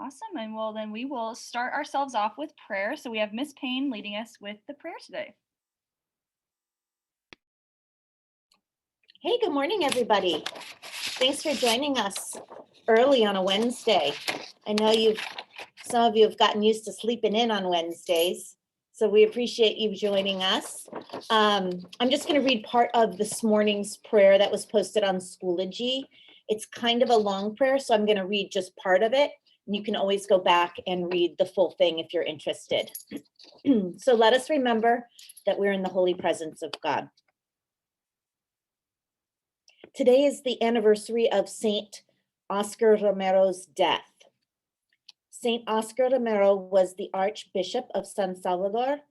Awesome. And well, then we will start ourselves off with prayer. So we have Miss Payne leading us with the prayer today. Hey, good morning, everybody. Thanks for joining us early on a Wednesday. I know some of you have gotten used to sleeping in on Wednesdays, so we appreciate you joining us. I'm just going to read part of this morning's prayer that was posted on Schoology. It's kind of a long prayer, so I'm going to read just part of it. And you can always go back and read the full thing if you're interested. So let us remember that we're in the holy presence of God. Today is the anniversary of Saint Oscar Romero's death. Saint Oscar Romero was the Archbishop of San Salvador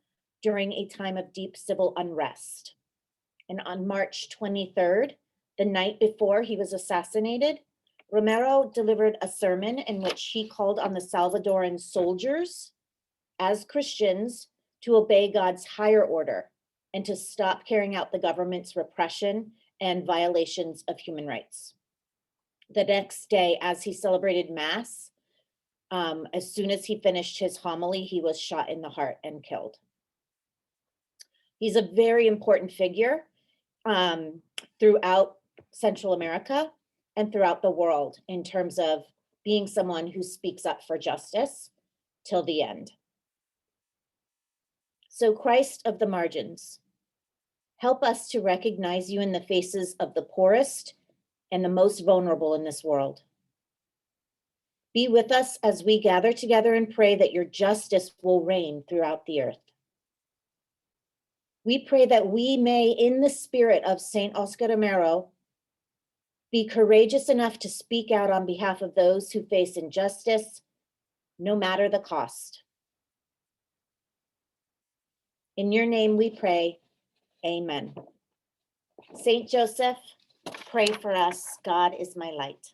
during a time of deep civil unrest. And on March 23rd, the night before he was assassinated, Romero delivered a sermon in which he called on the Salvadoran soldiers, as Christians, to obey God's higher order and to stop carrying out the government's repression and violations of human rights. The next day, as he celebrated Mass, as soon as he finished his homily, he was shot in the heart and killed. He's a very important figure throughout Central America and throughout the world in terms of being someone who speaks up for justice till the end. So, Christ of the margins, help us to recognize you in the faces of the poorest and the most vulnerable in this world. Be with us as we gather together and pray that your justice will reign throughout the earth. We pray that we may, in the spirit of Saint Oscar Romero, be courageous enough to speak out on behalf of those who face injustice, no matter the cost. In your name we pray, amen. Saint Joseph, pray for us. God is my light.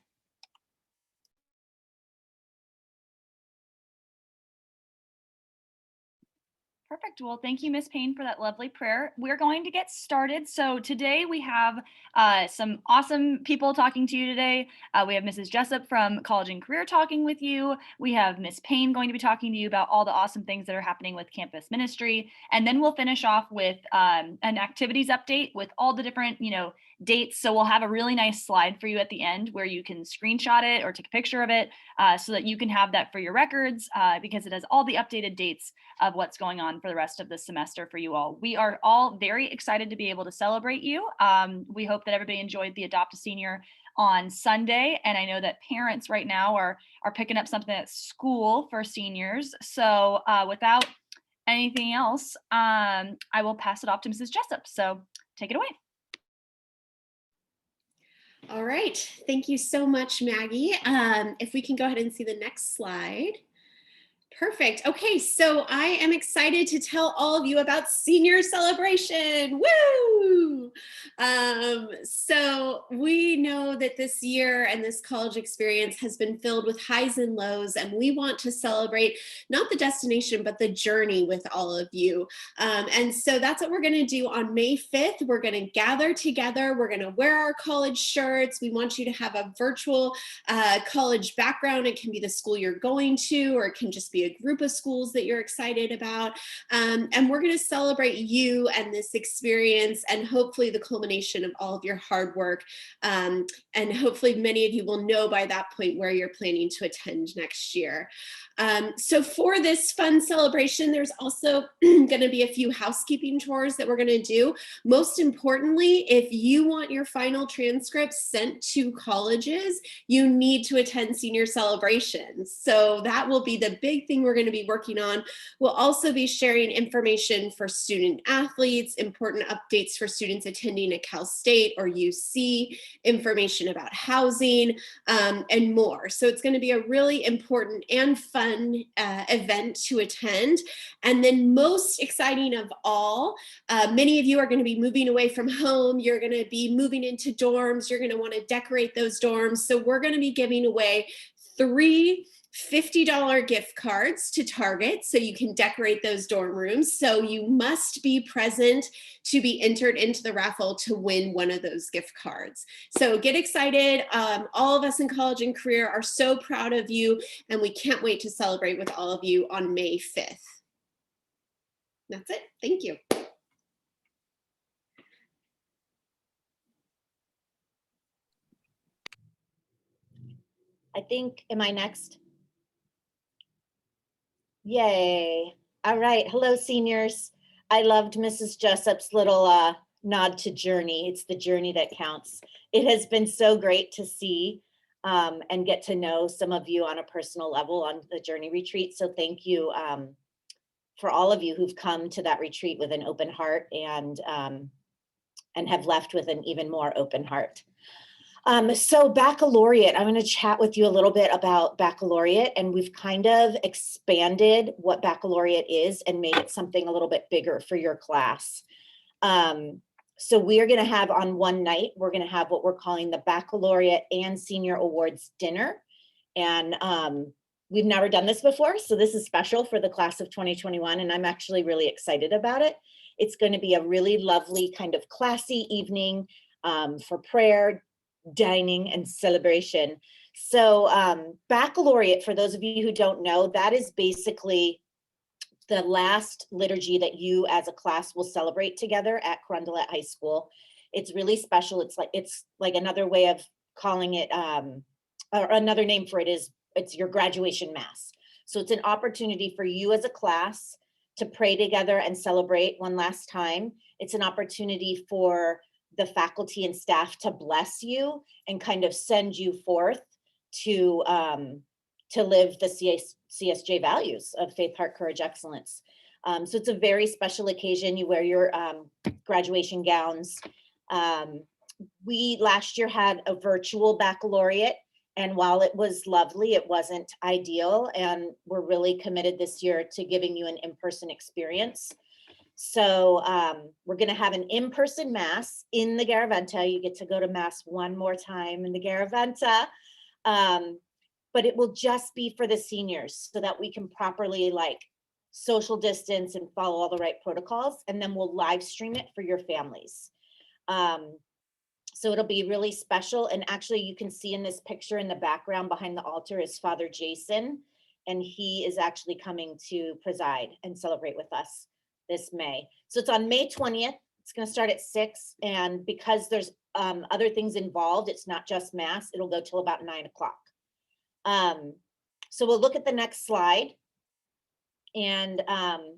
Perfect. Well, thank you, Miss Payne, for that lovely prayer. We're going to get started. So today we have some awesome people talking to you today. We have Mrs. Jessup from College and Career talking with you. We have Miss Payne going to be talking to you about all the awesome things that are happening with campus ministry. And then we'll finish off with an activities update with all the different, dates. So we'll have a really nice slide for you at the end where you can screenshot it or take a picture of it so that you can have that for your records because it has all the updated dates of what's going on for the rest of the semester for you all. We are all very excited to be able to celebrate you. We hope that everybody enjoyed the Adopt a Senior on Sunday. And I know that parents right now are picking up something at school for seniors. So without anything else, I will pass it off to Mrs. Jessup. So take it away. All right, thank you so much, Maggie. If we can go ahead and see the next slide. Perfect. Okay, so I am excited to tell all of you about senior celebration. Woo! So we know that this year and this college experience has been filled with highs and lows, and we want to celebrate not the destination, but the journey with all of you. And so that's what we're going to do on May 5th. We're going to gather together. We're going to wear our college shirts. We want you to have a virtual college background. It can be the school you're going to, or it can just be a group of schools that you're excited about. And we're going to celebrate you and this experience and hopefully the culmination of all of your hard work. And hopefully many of you will know by that point where you're planning to attend next year. So for this fun celebration, there's also going to be a few housekeeping chores that we're going to do. Most importantly, if you want your final transcripts sent to colleges, you need to attend senior celebrations. So that will be the big thing we're going to be working on. We'll also be sharing information for student athletes, important updates for students attending at Cal State or UC, information about housing, and more. So it's going to be a really important and fun event to attend. And then most exciting of all, many of you are going to be moving away from home. You're going to be moving into dorms. You're going to want to decorate those dorms. So we're going to be giving away 3 $50 gift cards to Target so you can decorate those dorm rooms. So you must be present to be entered into the raffle to win one of those gift cards. So get excited. All of us in College and Career are so proud of you, and we can't wait to celebrate with all of you on May 5th. That's it. Thank you. I think, am I next? Yay. All right. Hello, seniors. I loved Mrs. Jessup's little nod to journey. It's the journey that counts. It has been so great to see and get to know some of you on a personal level on the journey retreat. So thank you for all of you who've come to that retreat with an open heart and have left with an even more open heart. So Baccalaureate, I'm going to chat with you a little bit about Baccalaureate, and we've kind of expanded what Baccalaureate is and made it something a little bit bigger for your class. So we are going to have on one night, we're going to have what we're calling the Baccalaureate and Senior Awards Dinner. And we've never done this before, so this is special for the class of 2021, and I'm actually really excited about it. It's going to be a really lovely kind of classy evening for prayer, dining, and celebration. So Baccalaureate, for those of you who don't know, that is basically the last liturgy that you as a class will celebrate together at Carondelet High School. It's really special. It's like another way of calling it, or another name for it is, it's your graduation mass. So it's an opportunity for you as a class to pray together and celebrate one last time. It's an opportunity for the faculty and staff to bless you and kind of send you forth to live the CSJ values of faith, heart, courage, excellence. So it's a very special occasion. You wear your graduation gowns. We last year had a virtual baccalaureate, and while it was lovely, it wasn't ideal. And we're really committed this year to giving you an in-person experience. So we're going to have an in-person mass in the Garaventa. You get to go to mass one more time in the Garaventa, but it will just be for the seniors so that we can properly like social distance and follow all the right protocols. And then we'll live stream it for your families. So it'll be really special. And actually you can see in this picture in the background behind the altar is Father Jason, and he is actually coming to preside and celebrate with us this May. So it's on May 20th. It's going to start at 6. And because there's other things involved, it's not just mass, it'll go till about 9 o'clock. So we'll look at the next slide. And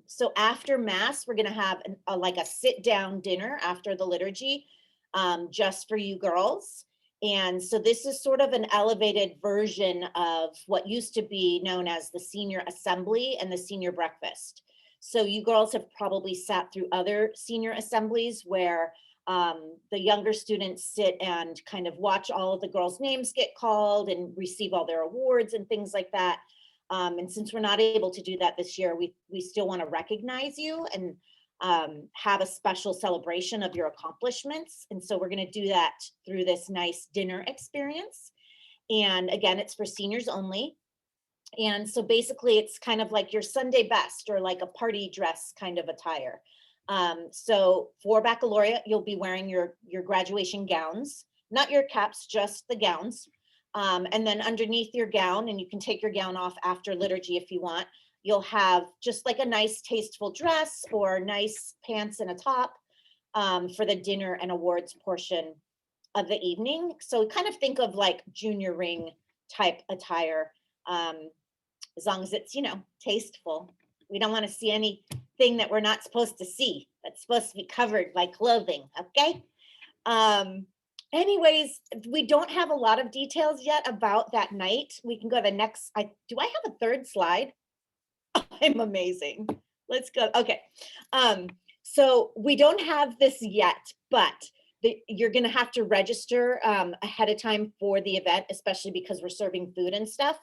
so after mass, we're going to have like a sit down dinner after the liturgy, just for you girls. And so this is sort of an elevated version of what used to be known as the senior assembly and the senior breakfast. So you girls have probably sat through other senior assemblies where the younger students sit and kind of watch all of the girls' names get called and receive all their awards and things like that. And since we're not able to do that this year, we still want to recognize you and have a special celebration of your accomplishments. And so we're going to do that through this nice dinner experience. And again, it's for seniors only. And so basically it's kind of like your Sunday best or like a party dress kind of attire. So for baccalaureate, you'll be wearing your graduation gowns, not your caps, just the gowns. And then underneath your gown, and you can take your gown off after liturgy if you want, you'll have just like a nice tasteful dress or nice pants and a top for the dinner and awards portion of the evening. So kind of think of like junior ring type attire. As long as it's, tasteful. We don't want to see anything that we're not supposed to see. That's supposed to be covered by clothing, okay? Anyways, we don't have a lot of details yet about that night. We can go to the next, do I have a third slide? I'm amazing. Let's go, okay. So we don't have this yet, but you're gonna have to register ahead of time for the event, especially because we're serving food and stuff.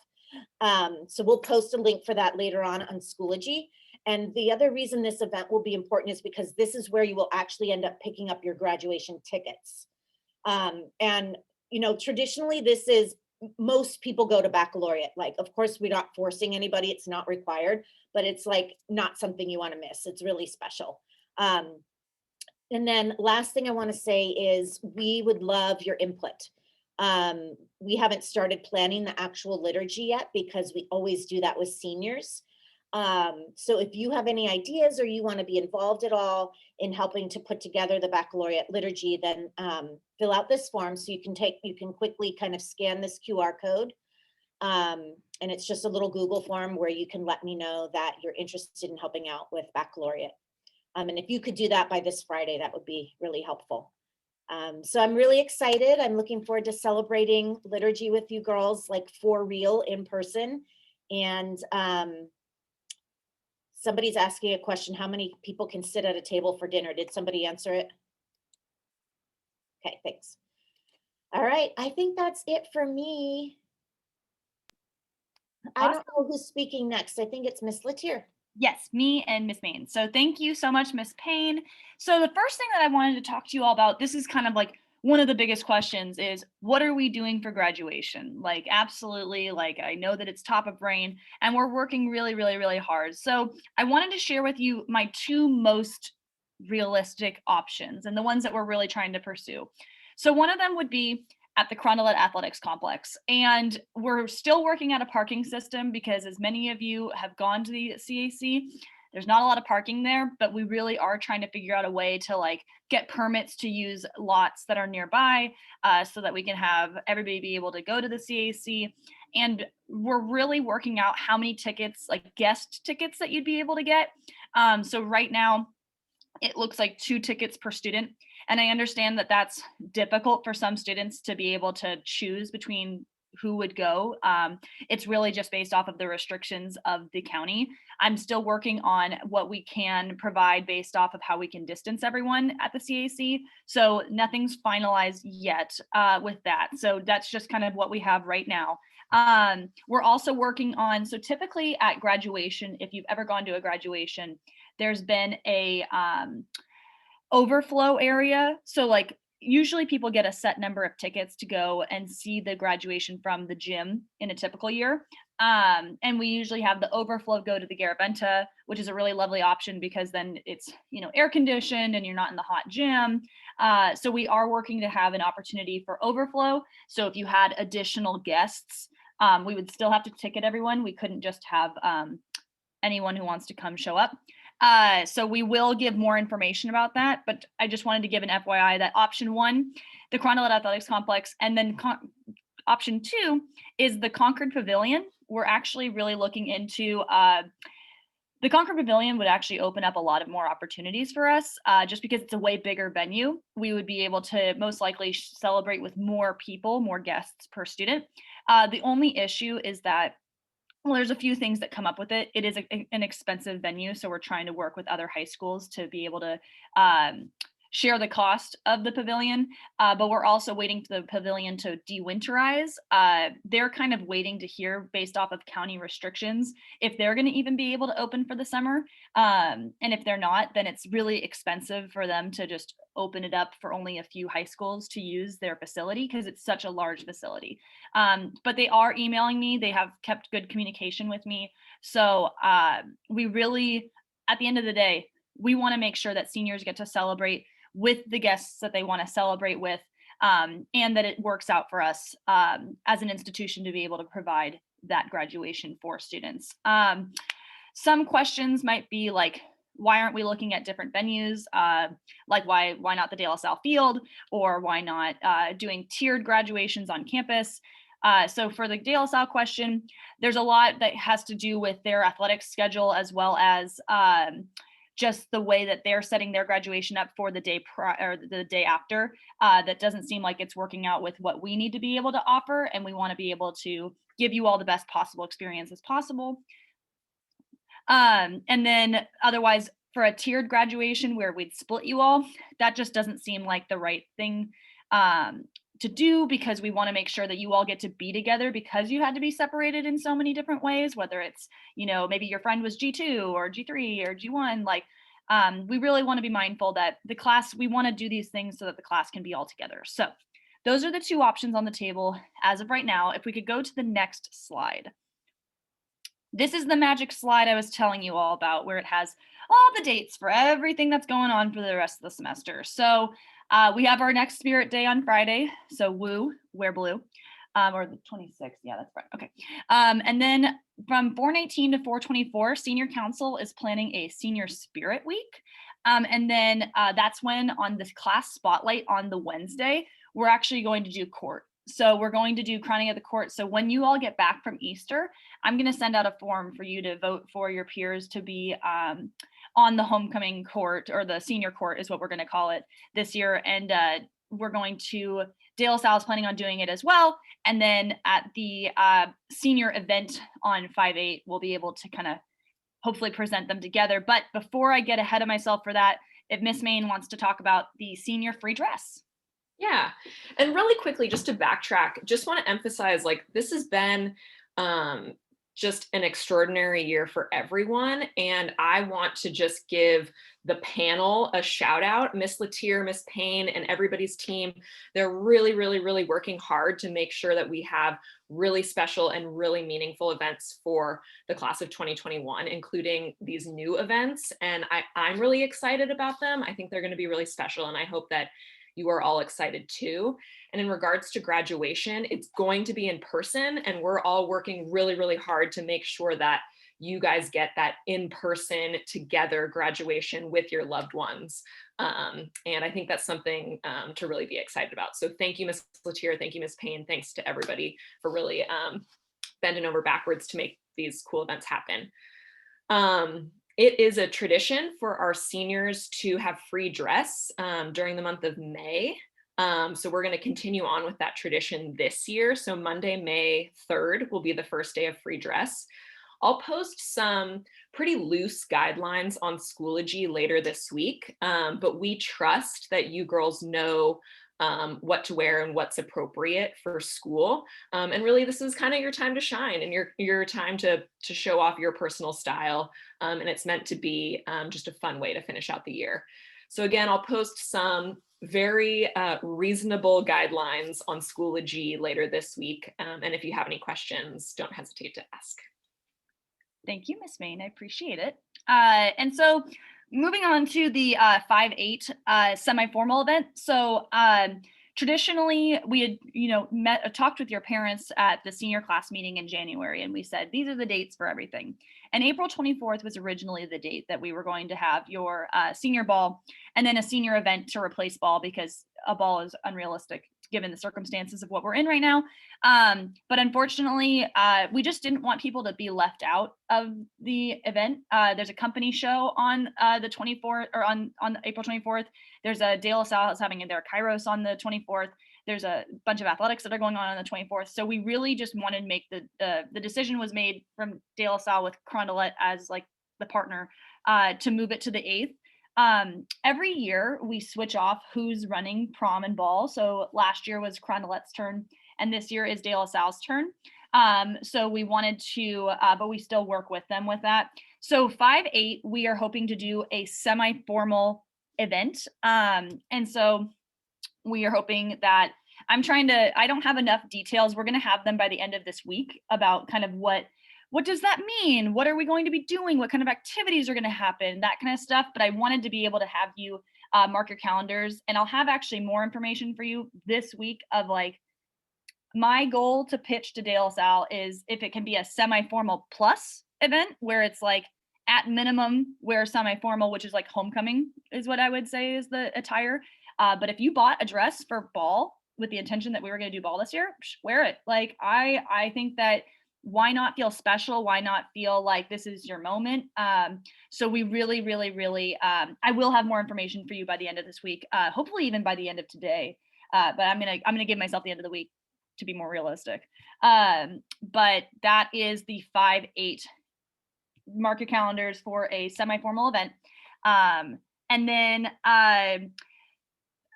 So we'll post a link for that later on Schoology. And the other reason this event will be important is because this is where you will actually end up picking up your graduation tickets. And traditionally this is most people go to baccalaureate. Like, of course, we're not forcing anybody, it's not required, but it's like not something you want to miss. It's really special. And then last thing I want to say is we would love your input. We haven't started planning the actual liturgy yet because we always do that with seniors. So if you have any ideas or you want to be involved at all in helping to put together the baccalaureate liturgy, then fill out this form so you can quickly kind of scan this QR code. And it's just a little Google form where you can let me know that you're interested in helping out with baccalaureate. And if you could do that by this Friday, that would be really helpful. So I'm really excited. I'm looking forward to celebrating liturgy with you girls, like for real in person. And somebody's asking a question, how many people can sit at a table for dinner? Did somebody answer it? Okay, thanks. All right, I think that's it for me. I don't know who's speaking next. I think it's Miss Latier. Yes, me and Miss Payne. So thank you so much, Miss Payne. So the first thing that I wanted to talk to you all about, this is kind of like one of the biggest questions is, what are we doing for graduation? Like, absolutely, like, I know that it's top of brain and we're working really, really, really hard. So I wanted to share with you my two most realistic options and the ones that we're really trying to pursue. So one of them would be at the Crondelet Athletics Complex. And we're still working out a parking system because, as many of you have gone to the CAC, there's not a lot of parking there, but we really are trying to figure out a way to like get permits to use lots that are nearby so that we can have everybody be able to go to the CAC. And we're really working out how many tickets, like guest tickets, that you'd be able to get. So right now, it looks like 2 tickets per student. And I understand that that's difficult for some students to be able to choose between who would go. It's really just based off of the restrictions of the county. I'm still working on what we can provide based off of how we can distance everyone at the CAC. So nothing's finalized yet with that. So that's just kind of what we have right now. We're also working on, so typically at graduation, if you've ever gone to a graduation, there's been a overflow area. So like usually people get a set number of tickets to go and see the graduation from the gym in a typical year. And we usually have the overflow go to the Garaventa, which is a really lovely option because then it's, you know, air conditioned and you're not in the hot gym. So we are working to have an opportunity for overflow. So if you had additional guests, we would still have to ticket everyone. We couldn't just have anyone who wants to come show up. So we will give more information about that, but I just wanted to give an FYI that option 1, the Crondelet Athletics Complex, and then option 2 is the Concord Pavilion. We're actually really looking into the Concord Pavilion would actually open up a lot of more opportunities for us just because it's a way bigger venue. We would be able to most likely celebrate with more people, more guests per student. The only issue is that, well, there's a few things that come up with it. It is an expensive venue, so we're trying to work with other high schools to be able to share the cost of the pavilion, but we're also waiting for the pavilion to dewinterize. They're kind of waiting to hear, based off of county restrictions, if they're going to even be able to open for the summer. And if they're not, then it's really expensive for them to just open it up for only a few high schools to use their facility because it's such a large facility. But they are emailing me. They have kept good communication with me. So we really, at the end of the day, we want to make sure that seniors get to celebrate with the guests that they want to celebrate with, and that it works out for us as an institution to be able to provide that graduation for students. Some questions might be like, why aren't we looking at different venues? Like why not the De La Salle field, or why not doing tiered graduations on campus? So for the De La Salle question, there's a lot that has to do with their athletic schedule, as well as just the way that they're setting their graduation up for the day or the day after. That doesn't seem like it's working out with what we need to be able to offer, and we want to be able to give you all the best possible experience as possible. And then otherwise, for a tiered graduation where we'd split you all, that just doesn't seem like the right thing to do, because we want to make sure that you all get to be together, because you had to be separated in so many different ways, whether it's, you know, maybe your friend was G2 or G3 or G1. Like we really want to be mindful that the class, we want to do these things so that the class can be all together. So those are the two options on the table as of right now. If we could go to the next slide. This is the magic slide I was telling you all about, where it has all the dates for everything that's going on for the rest of the semester. So we have our next Spirit Day on Friday. So woo, wear blue. Or the 26th. Yeah, that's right. Okay. And then from 4/19 to 4/24, Senior Council is planning a Senior Spirit Week. And then that's when on this class spotlight on the Wednesday, we're actually going to do court. So we're going to do crowning of the court. So when you all get back from Easter, I'm going to send out a form for you to vote for your peers to be on the homecoming court, or the senior court is what we're going to call it this year. And we're going to, De La Salle is planning on doing it as well. And then at the senior event on 5/8, we'll be able to kind of hopefully present them together. But before I get ahead of myself for that, if Miss Main wants to talk about the senior free dress. Yeah. And really quickly, just to backtrack, just want to emphasize, like, this has been just an extraordinary year for everyone. And I want to just give the panel a shout out. Miss Latier, Miss Payne, and everybody's team. They're really, really, really working hard to make sure that we have really special and really meaningful events for the class of 2021, including these new events. And I'm really excited about them. I think they're going to be really special. And I hope that you are all excited too. And in regards to graduation, it's going to be in person, and we're all working really, really hard to make sure that you guys get that in-person together graduation with your loved ones. And I think that's something to really be excited about. So thank you, Ms. Latier. Thank you, Ms. Payne. Thanks to everybody for really bending over backwards to make these cool events happen. It is a tradition for our seniors to have free dress during the month of May. So we're going to continue on with that tradition this year. So Monday, May 3rd will be the first day of free dress. I'll post some pretty loose guidelines on Schoology later this week, but we trust that you girls know what to wear and what's appropriate for school. And really, this is kind of your time to shine and your time to show off your personal style. And it's meant to be just a fun way to finish out the year. So again, I'll post some very reasonable guidelines on Schoology later this week. And if you have any questions, don't hesitate to ask. Thank you, Miss Main. I appreciate it. And so moving on to the 5/8 semi-formal event. So traditionally, we had talked with your parents at the senior class meeting in January, and we said these are the dates for everything. And April 24th was originally the date that we were going to have your senior ball, and then a senior event to replace ball, because a ball is unrealistic given the circumstances of what we're in right now. But unfortunately, we just didn't want people to be left out of the event. There's a company show on the 24th, or on April 24th. There's a De La Salle is having their Kairos on the 24th. There's a bunch of athletics that are going on the 24th. So we really just wanted to make the decision was made from De La Salle with Carondelet as like the partner to move it to the 8th. Every year we switch off who's running prom and ball. So last year was Carondelet's turn, and this year is De La Salle's turn. So we wanted to, but we still work with them with that. So 5/8, we are hoping to do a semi-formal event. And so we are hoping that I don't have enough details. We're going to have them by the end of this week about kind of what does that mean? What are we going to be doing? What kind of activities are going to happen? That kind of stuff. But I wanted to be able to have you mark your calendars, and I'll have actually more information for you this week of like, my goal to pitch to De La Salle is if it can be a semi-formal plus event where it's like at minimum wear semi-formal, which is like homecoming is what I would say is the attire. But if you bought a dress for ball with the intention that we were going to do ball this year, wear it. Like I think that why not feel special? Why not feel like this is your moment? So we really, really, really, I will have more information for you by the end of this week, hopefully even by the end of today. But I'm gonna give myself the end of the week to be more realistic. But that is the 5/8. Mark your calendars for a semi-formal event. And then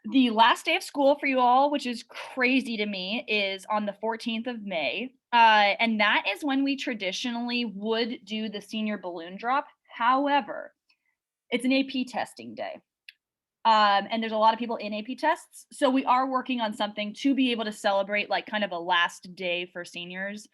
the last day of school for you all, which is crazy to me, is on the 14th of May. And that is when we traditionally would do the senior balloon drop. However, it's an AP testing day. And there's a lot of people in AP tests. So we are working on something to be able to celebrate like kind of a last day for seniors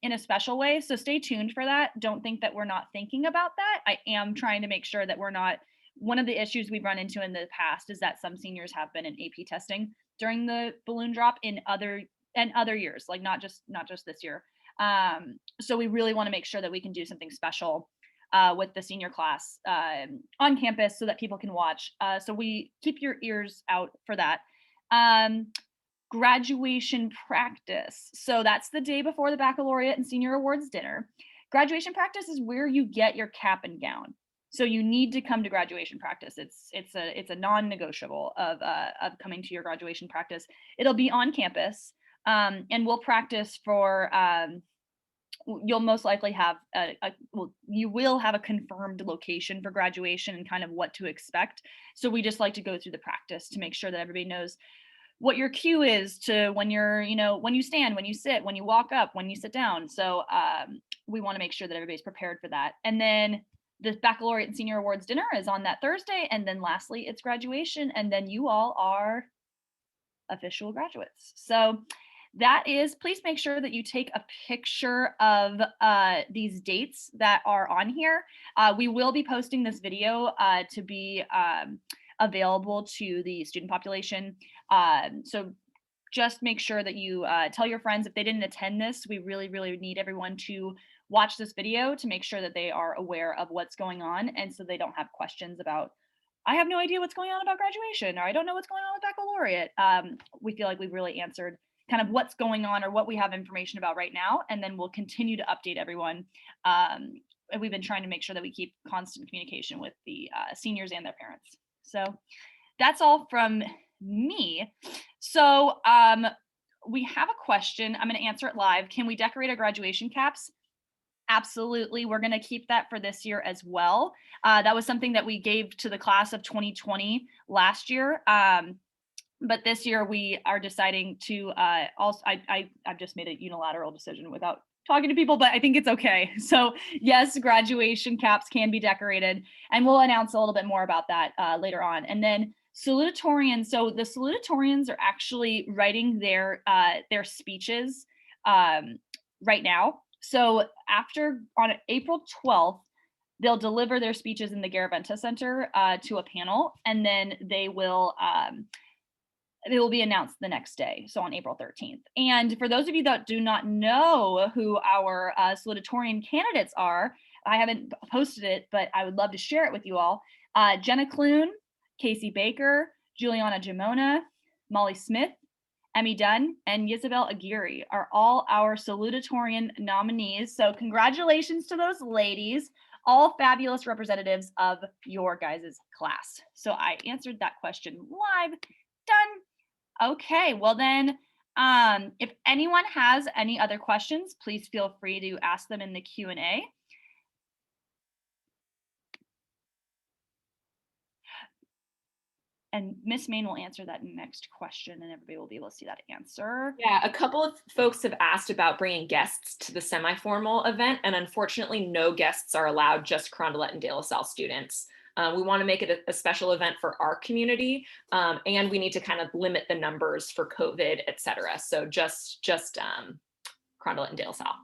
in a special way. So stay tuned for that. Don't think that we're not thinking about that. I am trying to make sure that we're not. One of the issues we've run into in the past is that some seniors have been in AP testing during the balloon drop in other years, like not just this year. So we really want to make sure that we can do something special with the senior class on campus so that people can watch. So we keep your ears out for that. Graduation practice. So that's the day before the baccalaureate and senior awards dinner. Graduation practice is where you get your cap and gown. So you need to come to graduation practice. It's a non-negotiable of coming to your graduation practice. It'll be on campus, and we'll practice for. You'll most likely have you will have a confirmed location for graduation and kind of what to expect. So we just like to go through the practice to make sure that everybody knows what your cue is to when you're, when you stand, when you sit, when you walk up, when you sit down. So we want to make sure that everybody's prepared for that. And then the baccalaureate and senior awards dinner is on that Thursday. And then lastly, it's graduation. And then you all are official graduates. So that is, please make sure that you take a picture of these dates that are on here. We will be posting this video to be available to the student population. So just make sure that you tell your friends if they didn't attend this. We really, really need everyone to watch this video to make sure that they are aware of what's going on. And so they don't have questions about, I have no idea what's going on about graduation, or I don't know what's going on with baccalaureate. We feel like we've really answered kind of what's going on or what we have information about right now. And then we'll continue to update everyone. And we've been trying to make sure that we keep constant communication with the seniors and their parents. So that's all from me. So we have a question. I'm going to answer it live. Can we decorate our graduation caps? Absolutely. We're going to keep that for this year as well. That was something that we gave to the class of 2020 last year. But this year we are deciding to also, I've just made a unilateral decision without talking to people, but I think it's okay. So yes, graduation caps can be decorated, and we'll announce a little bit more about that later on. And then salutatorians. So the salutatorians are actually writing their speeches right now. So on April 12th, they'll deliver their speeches in the Garaventa Center to a panel, and then they will be announced the next day, so on April 13th. And for those of you that do not know who our salutatorian candidates are, I haven't posted it, but I would love to share it with you all. Jenna Clune, Casey Baker, Juliana Gimona, Molly Smith, Emmy Dunn, and Isabel Aguirre are all our salutatorian nominees. So congratulations to those ladies, all fabulous representatives of your guys' class. So I answered that question live. Done. Okay, well then, if anyone has any other questions, please feel free to ask them in the Q&A. And Miss Main will answer that next question and everybody will be able to see that answer. Yeah, a couple of folks have asked about bringing guests to the semi-formal event, and unfortunately no guests are allowed, just Carondelet and De La Salle students. We want to make it a special event for our community, and we need to kind of limit the numbers for COVID, et cetera. So just Carondelet and De La Salle.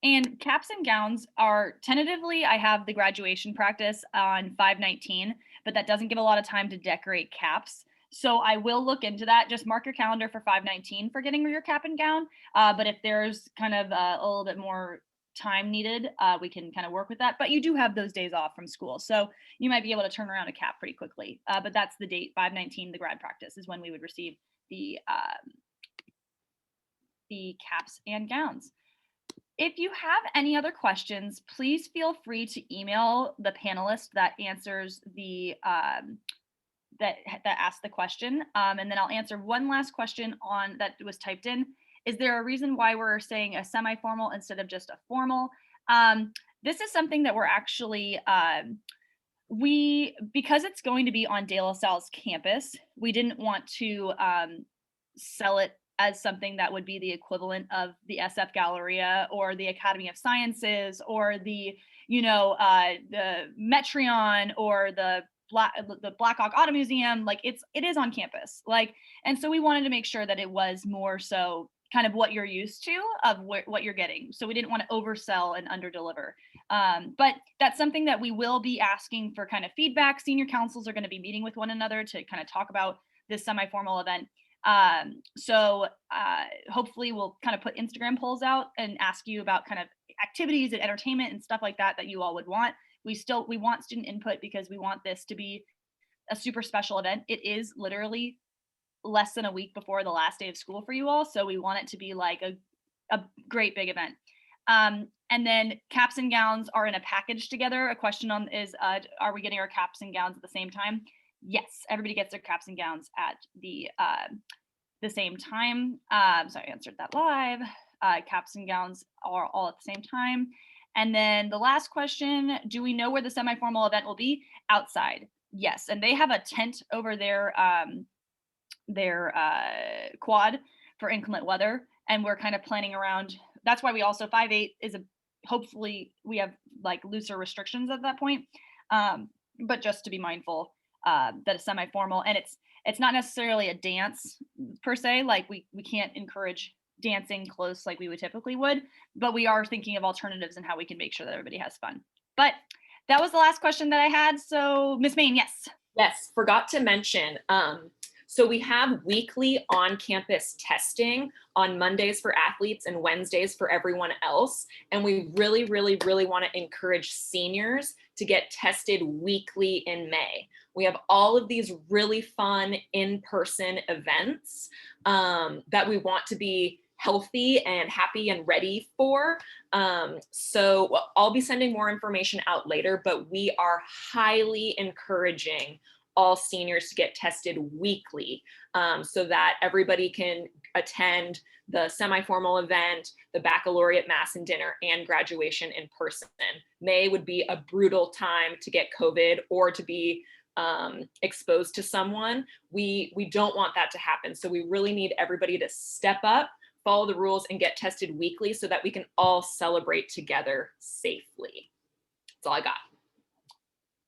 And caps and gowns are tentatively, I have the graduation practice on 5/19, but that doesn't give a lot of time to decorate caps. So I will look into that. Just mark your calendar for 5/19 for getting your cap and gown. But if there's kind of a little bit more time needed, we can kind of work with that. But you do have those days off from school, so you might be able to turn around a cap pretty quickly. But that's the date, 5/19, the grad practice is when we would receive the caps and gowns. If you have any other questions, please feel free to email the panelist that answers the that asked the question, and then I'll answer one last question on that was typed in. Is there a reason why we're saying a semi-formal instead of just a formal? This is something that we're actually because it's going to be on De La Salle's campus, we didn't want to sell it as something that would be the equivalent of the SF Galleria or the Academy of Sciences or the Metreon or the Blackhawk Auto Museum. Like it is on campus. Like, and so we wanted to make sure that it was more so kind of what you're used to of what you're getting. So we didn't want to oversell and underdeliver. But that's something that we will be asking for kind of feedback. Senior councils are going to be meeting with one another to kind of talk about this semi-formal event. So hopefully we'll kind of put Instagram polls out and ask you about kind of activities and entertainment and stuff like that you all would want. We want student input because we want this to be a super special event. It is literally less than a week before the last day of school for you all. So we want it to be like a great big event. And then caps and gowns are in a package together. A question is, are we getting our caps and gowns at the same time? Yes, everybody gets their caps and gowns at the same time. So I answered that live. Caps and gowns are all at the same time. And then the last question, do we know where the semi-formal event will be? Outside. Yes, and they have a tent over their quad for inclement weather, and we're kind of planning around. That's why we also 5/8 is hopefully we have like looser restrictions at that point, but just to be mindful that it's semi-formal, and it's not necessarily a dance per se. Like we can't encourage dancing close like we would, but we are thinking of alternatives and how we can make sure that everybody has fun. But that was the last question that I had. So Miss Main, yes. Yes, forgot to mention. So we have weekly on-campus testing on Mondays for athletes and Wednesdays for everyone else. And we really, really, really want to encourage seniors to get tested weekly in May. We have all of these really fun in-person events that we want to be healthy and happy and ready for. So I'll be sending more information out later, but we are highly encouraging all seniors to get tested weekly so that everybody can attend the semi-formal event, the baccalaureate mass and dinner, and graduation in person. May would be a brutal time to get COVID or to be exposed to someone. We don't want that to happen. So we really need everybody to step up, follow the rules, and get tested weekly so that we can all celebrate together safely. That's all I got.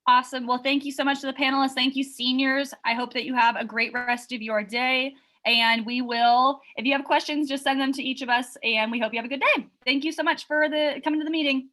Awesome. Well, thank you so much to the panelists. Thank you, seniors. I hope that you have a great rest of your day. And we will, if you have questions, just send them to each of us. And we hope you have a good day. Thank you so much for coming to the meeting.